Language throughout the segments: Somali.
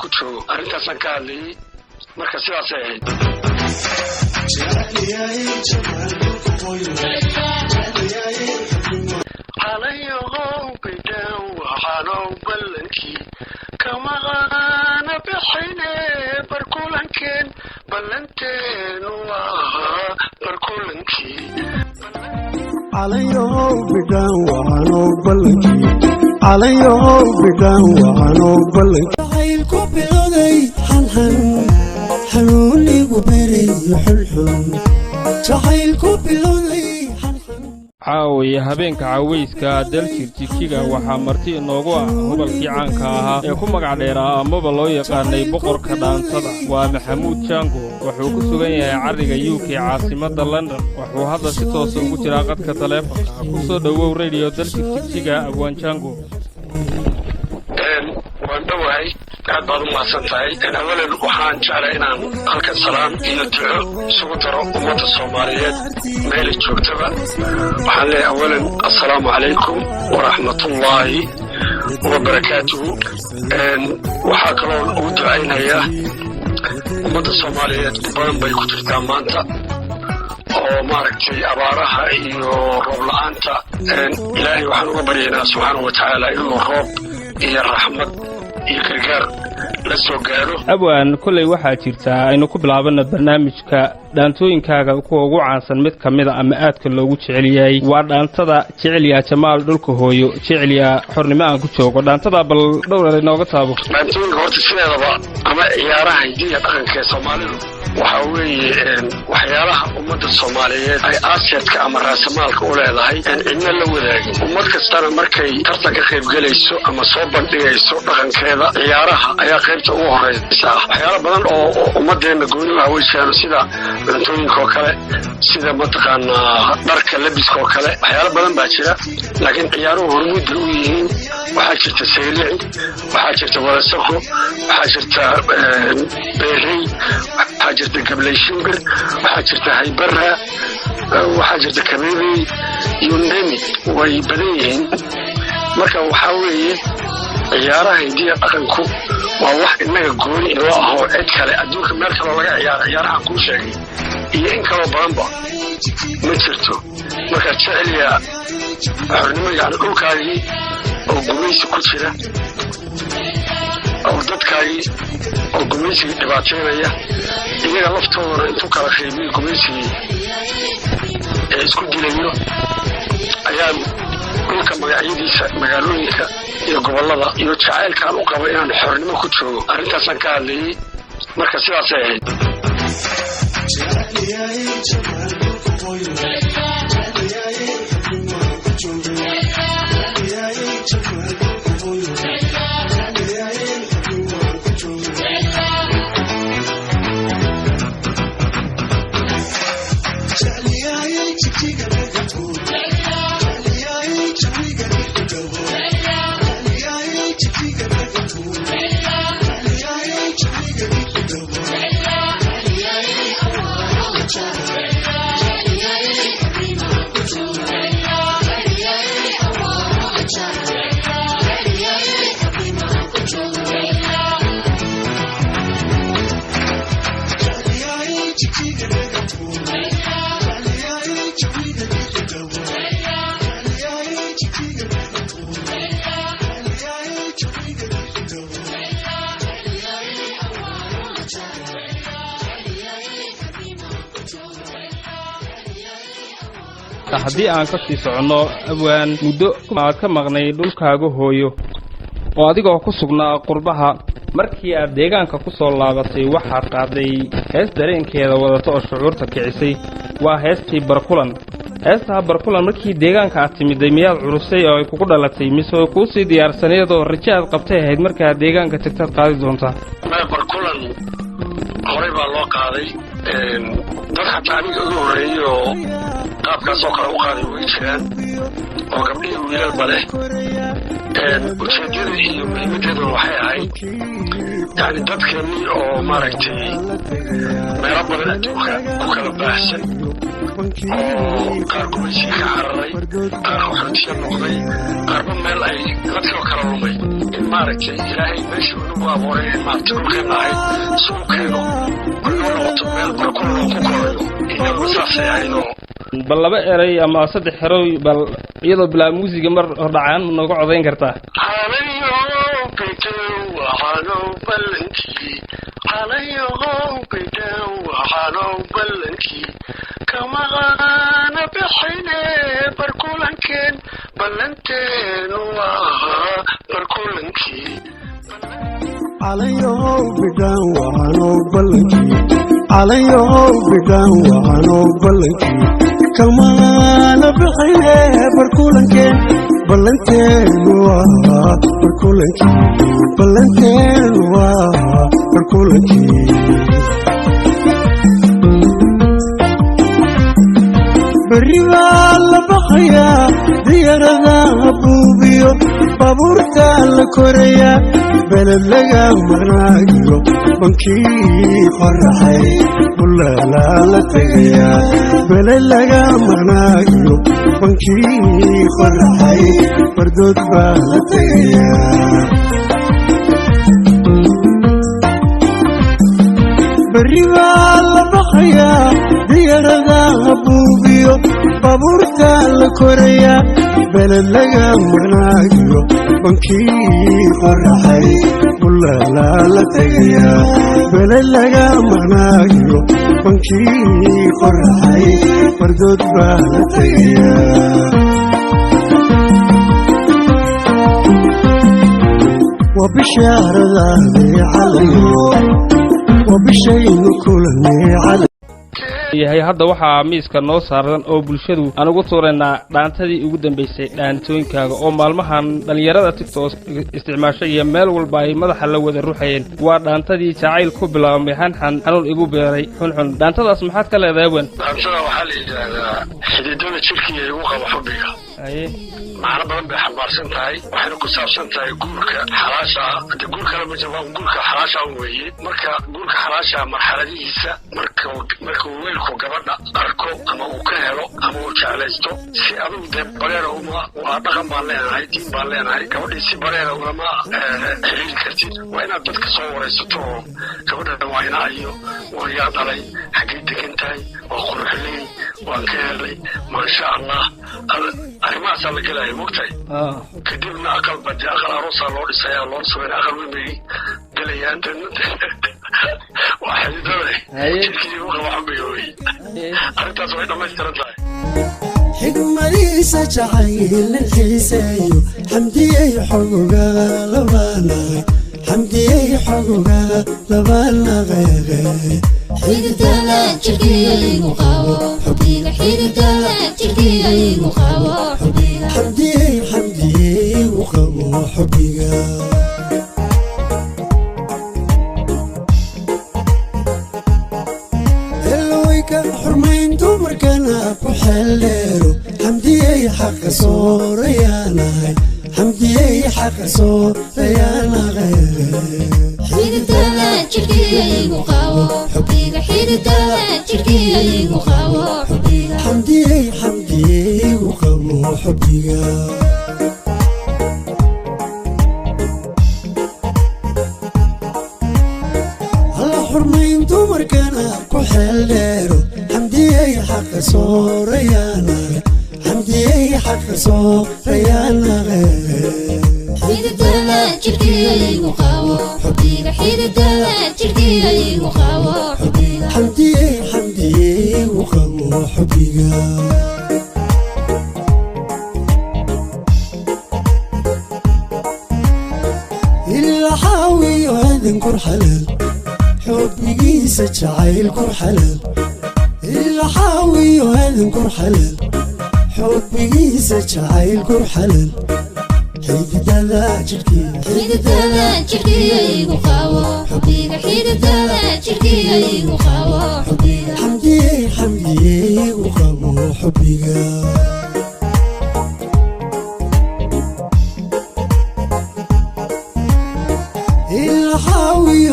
ku joogo arrintaasaan ka hadlayay marka sidaas ay ahayd عليهم بداو وحانو بلنكي كما غانا بحيني بركولنكين بلنتين وها بركولنكي عليهم بداو وحانو بلنكي عليهم بداو وحانو بلنكي حيلكو بلوني حنحن حنولي وبري حلحل حيلكو بلوني caawiya habeenka caweyska daljirjikiga waxaa marti inoogu ah gobolkii caanka ahaa ee ku magac dheeraa amaba loo yaqaanay boqorka dhaantada waa maxamuud jango wuxuu ku sugan yahay cariga UK caasimadda London wuxuu hadda si toos ah ugu jiraa qadka taleefanka ku soo dhawow radio daljirjikiga Abwaan Jango waan dhawahay aad baad u mahadsantahay awalan waxaan jeclaa inaan halka salaam iyo duco isugu daro ummadda Soomaaliyeed meel joogtaba waxaan leeyahay awalan assalaamu calaykum waraxmatullaahi wabarakaatuhu waxaa kaloo ugu ducaynayaa ummadda Soomaaliyeed badan bay ku jirtaa maanta oo maaragtay abaaraha iyo roob la'aanta ilaahay waxaan uga baryaynaa subxaanahu wa tacaala inuu roob iyo raxmad iyo gargaar la soo gaaro abwaan kulay waxaa jirta aynu ku bilaabana barnaamijka dhaantooyinkaaga kuwa ugu caansan mid kamid ah ama aadka loogu jecel yahay waa dhaantada jeceliya Jamaal dhulka hooyo jeceliya xornimo aan ku joogo dhaantada bal dhowr inooga taabo dhaantooyinka horta sideedaba ama ciyaaraha hidiga dhaqanka Soomaalidu waxa weeye waxyaalaha ummadda Soomaaliyeed ay aasyadka ama raasamaalka u leedahay cidna la wadaagin ummad kastana markay tartan ka qayb galayso ama soo bandhigayso dhaqankeeda ciyaaraha ayaa qaybta ugu horeysa waxyaalo badan oo ummadeena gooni u hawaysan sida cuntooyinka oo kale sida mataqaanaa dharka labiska oo kale waxyaalo badan baa jira laakiin ciyaaruhu hormuud u yihiin waxaa jirta saylici waxaa jirta wadasaqo waxaa jirta beerey waxaa jirta gableyshimbir waxaa jirta haybarra waxaa jirta kabeebey yundemi way badan yihiin marka waxaa weeye ciyaaraha hidiga dhaqanku waa wax inaga gooni inoo ahoo cid kale adduunka meel kaloo laga ciyaaro ciyaaraha kuu sheegay iyo in kaloo badanba ma jirto marka jeceliya xornimo yani dhulkaagii oo gumaysi ku jira oo dadkaagii oo gumaysigii dhibaateynaya iyaga laftoodana intuu kala qaybiyo gumaysigii ee isku dilayo ayaan dhulka magacyadiisa magaalooyinka iyo gobollada iyo jacaylkaan u qabo inaan xornimo ku joogo arrintaasaan ka hadlayay marka sidaas ay ahayd haddii aan ka sii socono abwaan muddo aad ka maqnay dhulkaaga hooyo oo adigoo ku sugnaa qurbaha markii aad deegaanka ku soo laabatay waxaad qaaday hees dareenkeeda wadata oo shucuurta kicisay waa heestii barkulan heestaa barkulan markii deegaanka aad timiday miyaad curusay oo ay kugu dhalatay mise way kuu sii diyaarsaneed oo rajo aad qabtay ahayd markaad deegaanka tagtaad qaadi doontaa barkulan horey baa loo qaaday dad xataa aniga ugu horreeyey oo qaabkaasoo kale u qaaday way jiraan oo gabdhihii wiilalba leh ujeeddada iyo muhiimaddeeduna waxay ahayd يعني dadkani oo maaragtay meelo badan adduunka ku kala baahsan oo qaar gumaysi ka cararay qaar waxaan noqday qaarba meel ay dadka kala lumay in maaragtay ilaahay meeshuu nagu abuuray maaragtay dhulkeena ahayd suuqeeno marnoo noqoto meel barkul loo ku korayo iyo saasay ahaydoo bal laba eray ama saddex xeroy bal iyadoo bilaa muusiga mar hordhacaan nooga codayn kartaa كما أنا بحيني بركولنكين بلنتين وها بركولنكي عليو بدان وانو بلنكي عليو بدان وانو بلنكي كما أنا بحيني بركولنكين بلنتين وها بركولنكي بلنتين وها بركولنكي بريغا لبخيا ديارنا بوبيو بابورتا لكوريا بلد لغا مرنايو بنكي فرحي بلا لا لتغيا بلد لغا مرنايو بنكي فرحي بردود بالتغيا بريغا لبخيا ديارنا بوبيو بابورتا لكوريا بلد لغا مرنايو بنكي فرحي بلا لا لتغيا بلد لغا مرنايو بنكي فرحي بردود بالتغيا وبشار ذهبي عليو وبشيء كلني علي yahay hadda waxa miiska noo saaran oo bulshadu aan ugu tooreynaa dhaantadii ugu dambeysay dhaantooyinkaaga oo maalmahan dhalinyarada TikTok isticmaashay iyo meel walba ay madaxa la wada ruuxayeen waa dhaantadii jacayl ku bilaabmay xanuun igu beeray xunxun dhaantadaas maxaad ka leedahay wan dhaantada waxaa la yidhaahdaa xididada jirkiga igu qabo xubbiga macno badan bay xambaarsan tahay waxayna ku saabsan tahay guurka xalaasha ah hadda guurkana ma jiro guurka xalaasha weeye marka guurka xalaasha marxaladihiisa marka wiilku gabadha arko ama uu ka helo ama uu jeclaysto si adigu dee bareera waa dhaqan baan leenahay diin baan leenahay gabadhii si bareera ulama xiriiri kartid waa inaad dadka soo waraysato oo gabadha waa inaa iyo waa yaa dhalay xaggay degan tahay waa quruxley waan ka helay maasha allah arrimahaasa la gelaya mogtahay kadibna aqal bade aqal aroosaa loo dhisaya loo sameyn aqal weyn bay gelayaan waa xididada jirkii ugu qaba xubbiga wey arrintaas way dhammaystiran tahay xigmadiisa jacayl xiiseeyo xamdiyey xogoga labaanaqay xamdiyey xogoga labaanaqeeqe xididada jirkiyaygu qabo xubbiga xididada jirkiyaygu qabo xubbiga xamdiyeygu qabo xubbiga elwayka xurmayn dumarkana ku xeeldheero xamdiyey xaqa soorayaanahay xamdiyey xaqa soorayaanaqeeqe xididada jirkiyaygu qabo xubbiga xididada jirkiyaygu qabo xubbiga xamdiyeygu qabo xubbiga alla xurmayn dumarkana ku xeeldheero xamdiyey xaqa soorayaanahay xamdiyey xaqa soorayaanaqeeqe xididada jirkiyaygu qabo xubbiga xididada jirkiyaygu qabo xubbiga xamdiyeygu qabo xubbiga ilaa xaawiyo aadan kur xalaal xubbigiisa jacayl kur xalaal ilaa xaawiyo aadan kur xalaal xubbigiisa jacayl kur xalaal xididada jirkiyaygu qabo xubbiga xididada jirkiyaygu qabo xubbiga xamdiyeygu qabo xubbiga ilaa xaawiyo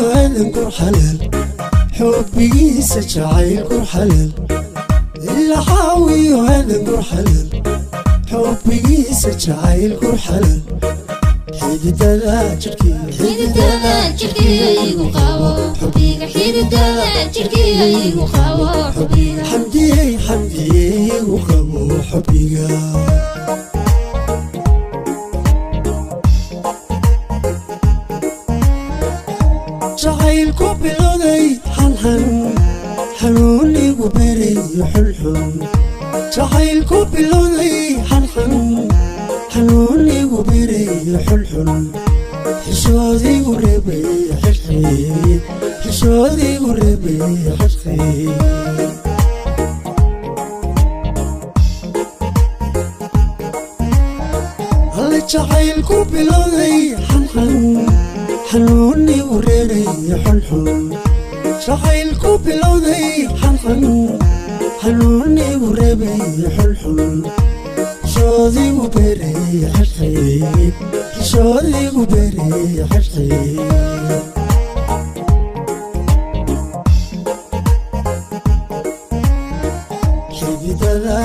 jacaylku xalal ilaa xaawiyo aadanku xalal xubbigiisa jacaylku xalal xididada jirkeyga igu qabo xubbiga xididada jirkeyga igu qabo xubbiga xamdiyey igu qabo xubbiga jacaylku bilowday xanuun igu beray xulxun jacaylku bilowday xanuun igu beray xulxun xishoodigu reebay xirxii xishoodigu reebay xirxii alle jacaylku bilowday xanuun igu reeray xulxun jacaylku bilowday xanuun igu reebay xulxun xishoodigu beray xirxii xishoodigu beray xirxii xididada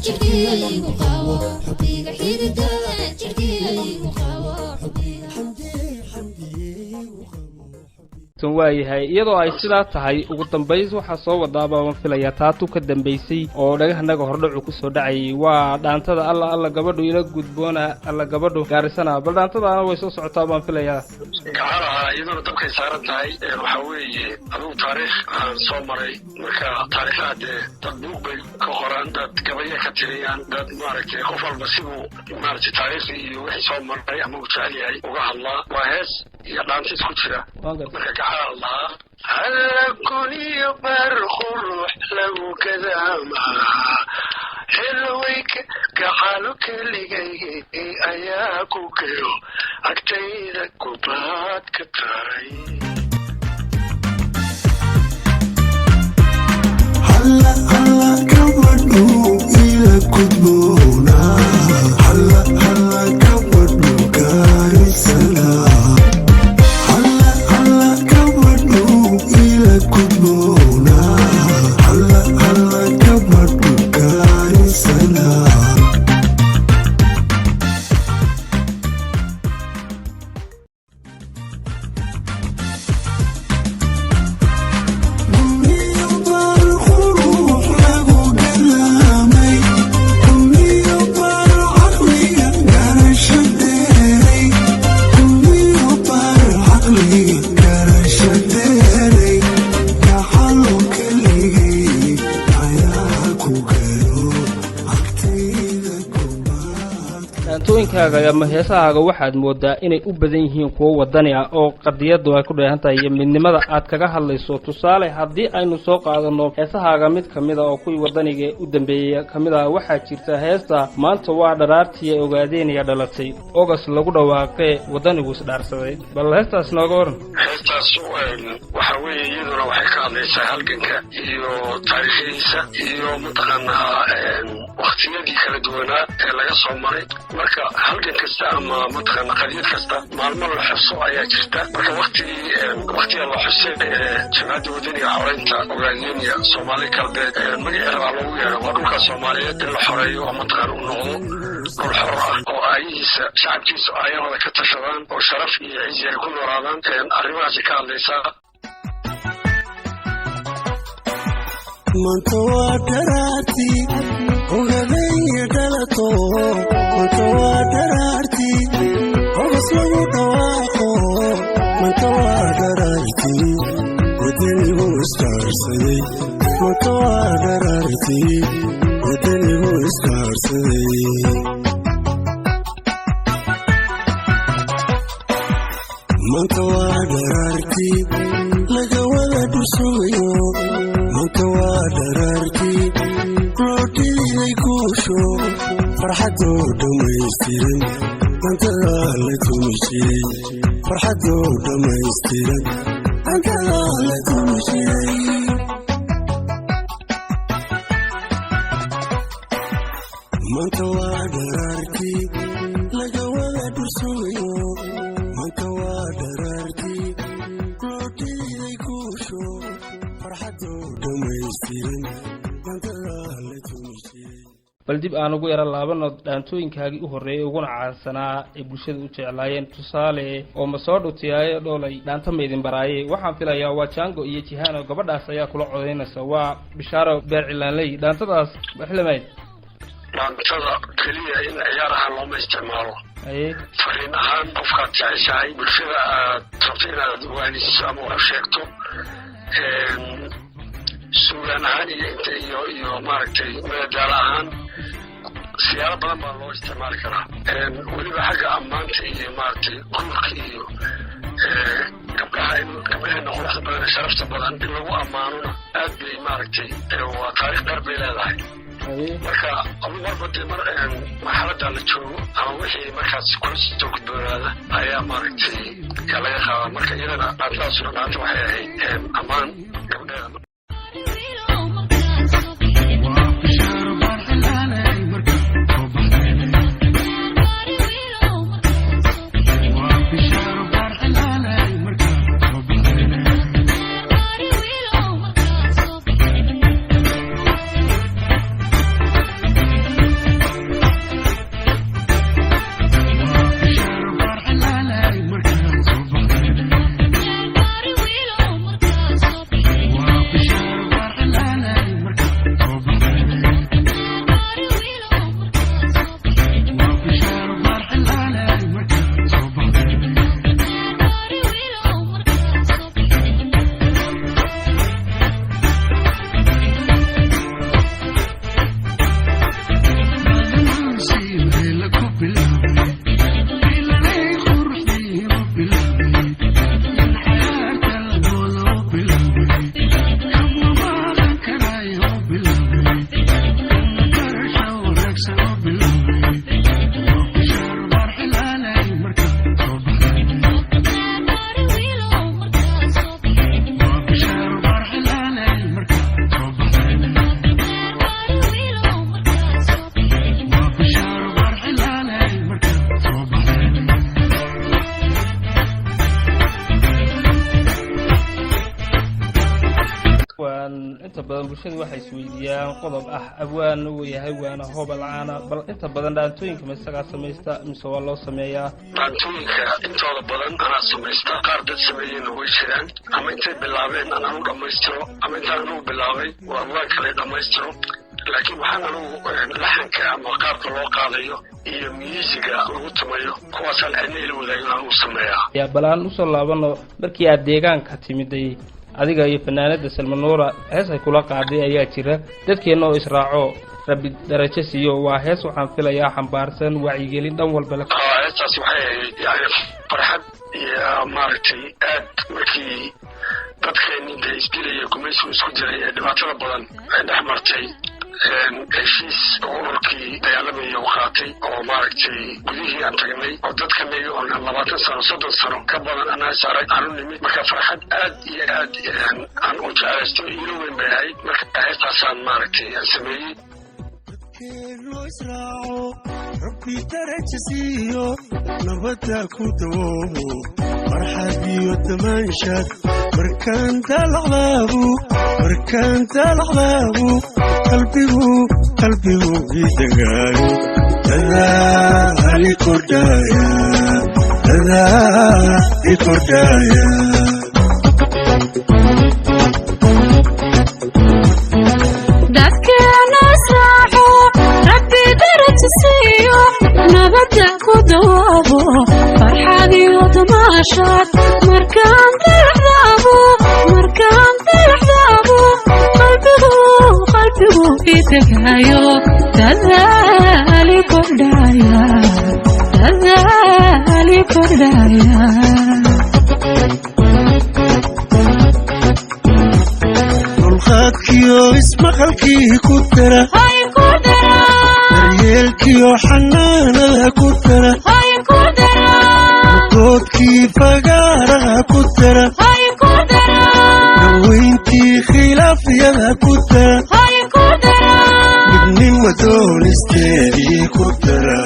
jirkeyga igu qabo xubbiga xididada jirkeyga igu qabo xubbiga tan waayahay iyadoo ay sidaa tahay ugu dambays waxaa soo wadaaba waan filayaa taatu ka dambaysay oo dhagahanaga hordhacu ku soo dhacayay waa dhaantada alla gabadhu ila gudboona alla gabadhu gaarisana bal dhaantadaana way soo socotaa baan filayaa gacalaha iyadoo dabkay saaran tahay waxaa weeye adugu taariikh aan soo maray marka taariikhaha dee dad buug bay ka qoraan dad gabaya ka tiriyaan dad maaragtay qof walba siduu maaragtay taariikhdii iyo wixii soo maray ama uu jecel yahay uga hadlaa waa hees iyo dhaanta isku jira marka gacala lahaa halla kuniyo bar qurux lagu gadaamaa xilwayka gacalo keligay ayaa ku geyo agtayda kubaad ka tahay halla gabadhu ila gudboona halla gabadhu gaarisana halla gabadhu ila gudboona halla gabadhu gaarisana dhaantooyinkaaga ama heesahaaga waxaad moodaa inay u badan yihiin kuwo wadani ah oo qadiyadu ay ku dheehan tahay iyo midnimada aad kaga hadlayso tusaale haddii aynu soo qaadano heesahaaga mid kamid a oo kuwii wadaniga u dambeeyey kamid ah waxaa jirta heesta maanta waa dharaartii ay ogaadeenaya dhalatay ogas lagu dhawaaqee wadanigu isdhaarsaday bal heestaas nooga waran heestaas waxaa weeye iyaduna waxay ka hadlaysaa halganka iyo taariikhdiisa iyo mataqaanaa waktiyadii kala duwanaa ee laga soo maray marka halgan kasta ama mataqaana qadiyad kasta maalmo la xuso ayaa jirta marka waktiga la xusay jamaacadda wadaniga xoreynta ogaadeenaya soomaali galbeed magaceeda baa loogu yeedha waa dhulka soomaaliyeed in la xoreeyo oo mataqaana u noqdo dhul xor ah oo aayihiisa shacabkiisa aayahooda ka tashadaan oo sharaf iyo cizi ay ku noolaadaan arrimahaasi ka hadlaysaa maanta waa dharaartii ogaadaya dhalato maanta waa dharaartii ogas lagu dhawaaqo maanta waa dharaartii wadanigu isdhaarsaday maanta waa dharaartii wadanigu isdhaarsaday maanta waa dharaartii laga wada dhusugayo maanta waa dharaartii loo dhiiday guusho farxadoo dhammaystiran dantadaa la tumi jiray farxadoo dhammaystiran dantadaa la tumi jiray maanta waa dharaartii laga wada dhusugayo maanta waa dharaartii loo dhiiday guusho dhamaystirin dantada la tumisay bal dib aan ugu yara laabano dhaantooyinkaagii u horreeyay uguna caansanaa ee bulshada u jeclaayeen tusaale oo ma soo dhutiyaayo dhoolay dhaanta maydin baraaye waxaan filayaa waa Jango iyo Jihano gabadhaas ayaa kula codeynaysa waa Bishaaro Beer Cilaanley dhaantadaas waxlamayd dhaantada kaliya in ciyaaraha looma isticmaalo fariin ahaan qofkaad jeceshahay bulshada aad rabto inaad waaniso ama wax sheegto suugaan ahaan iyo maaragtay madadaalo ahaan siyaalo badan baa loo isticmaali karaa weliba xagga ammaanta iyo maaragtay guurka iyo gabdhaheena quruxda badan ee sharafta badan in lagu ammaanona aad bay maaragtay waa taariikh dheer bay leedahay marka marba dee marxaladda la joogo ama wixii markaas kula soo gudboonaada ayaa maaragtay yaa laga qaadaa marka iyadana dhaantadaasuna dhaanta waxay ahayd ammaan gabdheeda bulshadu waxay isweydiiyaan qodob ah abwaan uu yahay waana hobal caana bal inta badan dhaantooyinka ma isaga sameeysta mise waa loo sameeyaa dhaantooyinka intooda badan ana sameeysta qaar dad sameeyeen way jiraan ama intay bilaabeen ana u dhameystiro ama intaan uu bilaabay waa waan kale dhameystiro laakiin waxaan anigu laxanka ama qaabka loo qaadayo iyo musiga lagu tumayo kuwaasaan cidna wadaagna uu sameeyaa yaa balaan u soo laabano markii aad deegaanka timiday adiga iyo fanaanada Salmanuura hees ay kula qaaday ayaa jira dadkeena oo israaco rabbi darajo siiyo waa hees waxaan filayaa xambaarsan wacyigelin dhan walba la heestaas waxay yahay farxad iyo maaragtay aad markii dadkeena inta isdilaya gumaysi isku jiray ee dhibaatada badan ay dhex martay heshiis ururkii dagaalamaya u qaatay oo maaragtay gudihii aan tagnay oo dadkanaga oo 20 sano 30 sano ka badan anaa saaray aanu nimid marka farxad aad iyo aad aan u jeclaysto ilo weyn bay ahayd marka heestaasaan maaragtay aan sameeyey keeno israaco rabbi darajo siiyo nabadda ku dawoobo farxad iyo damaanshaad markaan dalaclaabu qalbigu idagaayo dadaali kordhaya dadkeena israaco rabbi darajo siiyo nabadda ku dawoobo farxad iyo damaashaad markaan dalaclaabu qalbigu idagaayo dadaali kordhaya dulqaadkiyo ismaqalkii ku dara daryeelkiyo xanaanada ku dara doodkii fagaaraha ku dara daweyntii khilaafyada ku dara midnima doonisteedii ku dara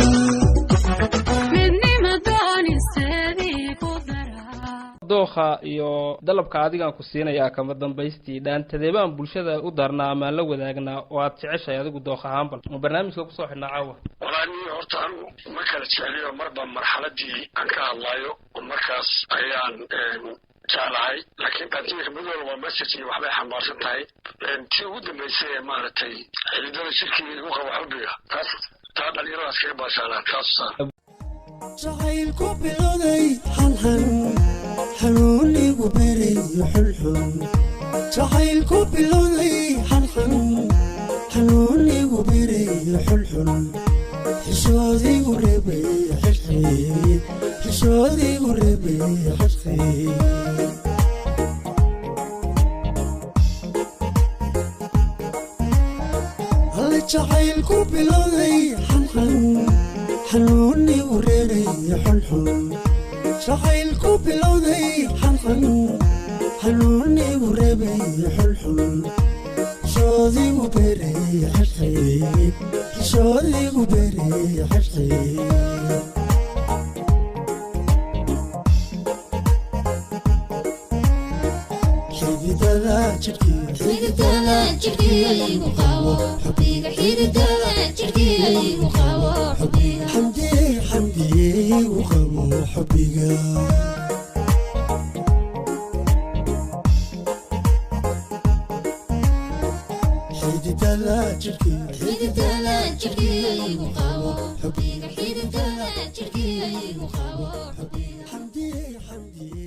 dookha iyo dalabka adigaan ku siinayaa kama dambaystii dhaantadeebaan bulshada u darnaa ama la wadaagnaa oo aad jeceshahay adigu dookh ahaan bal oo barnaamijka kusoo xidhnaa caawa walaani horta anigu ma kala jeceliyo marba marxaladii aan ka hadlayo oo markaas ayaan jeclahay laakiin qaadiinka mid walba message iyo waxbay xambaarsan tahay tii ugu dambaysay ee maaragtay xididada shirkiga igu qaba xubbiga taas taa dhalinyaradaas kaga baashaalaan taasusaa jacaylku bilowday xanxan xanuunigu beriyo xulxun jacaylku bilowday xanxan xanuunigu beriyo xulxun xishoodigu reebay xilxii xishoodigu reebay xilxii hal jacaylku bilowday xanxan xanuunigu reebay xulxun jacaylku bilowday xanxan xanuunigu reebay xulxun xishoodigu beray xilxii xishoodigu beray xilxii xididada jirkiyaygu qabo xubbiga xididada jirkiyaygu qabo xubbiga xamdiyeygu qabo xubbiga xididada jirkiyaygu qabo xubbiga xididada jirkiyaygu qabo xubbiga xamdiyey